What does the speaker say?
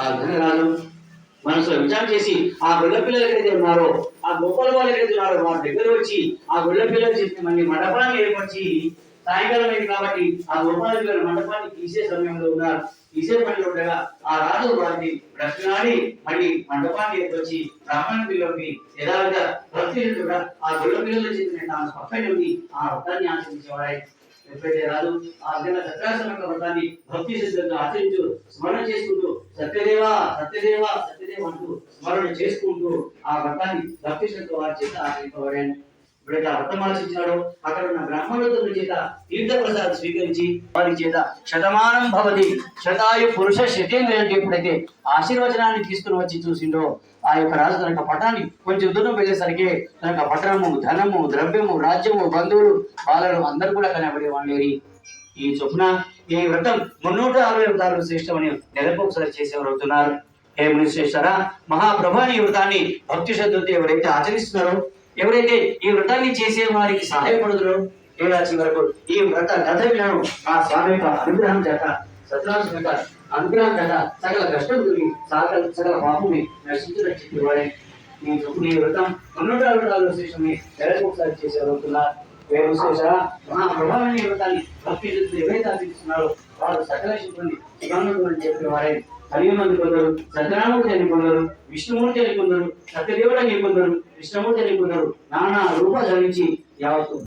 ఆ ధనరాజు మనసులో విచారం చేసి ఆ గొల్ల పిల్లలు ఎక్కడైతే ఉన్నారో, ఆ గోపాల వాళ్ళు ఎక్కడైతే ఉన్నారో వారి దగ్గర వచ్చి ఆ గొల్ల పిల్లలు చెప్పి మళ్ళీ మండపాన్ని ఏర్పరిచి, సాయంకాలం అయింది కాబట్టి ఆ గోపాల పిల్లల మండపాన్ని తీసే సమయంలో ఉన్నారు. తీసే పనిలో ఉండగా ఆ రాజు వారిని బ్రతిమాడి మళ్ళీ మండపాన్ని ఏర్పరిచి బ్రాహ్మణ పిల్లలకి యథావిధ భక్తి కూడా ఆ గొల్ల పిల్లలు చెప్పిన తాను పక్కనే ఉండి ఆ వ్రతాన్ని ఆచరించేవాడే. ఎప్పుడైతే రాజు ఆ విధంగా సత్యాసనక వ్రతాన్ని భక్తి శ్రద్ధతో ఆచరించు స్మరణ చేసుకుంటూ సత్యదేవ సత్యదేవ సత్యదేవ అంటూ స్మరణ చేసుకుంటూ ఆ వ్రతాన్ని భక్తి శ్రద్ధ వారి చేత ఆచరింపబడాను. ఎప్పుడైతే ఆ వ్రతం ఆచరించినాడో అక్కడ ఉన్న బ్రాహ్మణుల చేత తీర్థప్రసాదం స్వీకరించి వారి చేత శతమానం భవతి శతాయు పురుష శతేంద్రియ అంటే ఎప్పుడైతే ఆశీర్వచనాన్ని తీసుకుని వచ్చి చూసిండో ఆ యొక్క రాజు తన యొక్క పటాన్ని కొంచెం దూరం వెళ్ళేసరికి తన యొక్క పట్టణము, ధనము, ద్రవ్యము, రాజ్యము, బంధువులు, బాలలు అందరూ కూడా కనబడే వాళ్ళేరి. ఈ చొప్పున ఈ వ్రతం 360 వ్రతాలు శ్రేష్టమని నెలకు ఒకసారి చేసేవారు అవుతున్నారు. హే మునిశ్రేష్ఠరా, మహాప్రభు ఈ వ్రతాన్ని భక్తి శ్రద్ధతో ఎవరైతే ఆచరిస్తున్నారో, ఎవరైతే ఈ వ్రతాన్ని చేసే వారికి సహాయపడుతున్నారు, ఏడాది వరకు ఈ వ్రత కథలను ఆ స్వామి యొక్క అనుగ్రహం చేత సత్రాసు యొక్క అనుగ్రహం చేత సకల కష్టం సకల పాపని నశించడం చెప్పేవాడే. ఈ వ్రతం 360 శ్రేష్టమని నెలకు ఒకసారి చేసేవారుతున్నారు. మహాప్రభావాన్ని వ్రతాన్ని భక్తి ఎవరైతే ఆచరిస్తున్నారో వారు సకల శివుని శివానుడు చెప్పేవారే. కలియుమంది కొందరు సత్యనామూర్తి అని కొందరు, విష్ణుమూర్తి అని కొందరు, సత్యదేవుడు అని కొందరు, కృష్ణమూర్తి అని కొందరు నానా రూపాలు ధరించి యావత్తు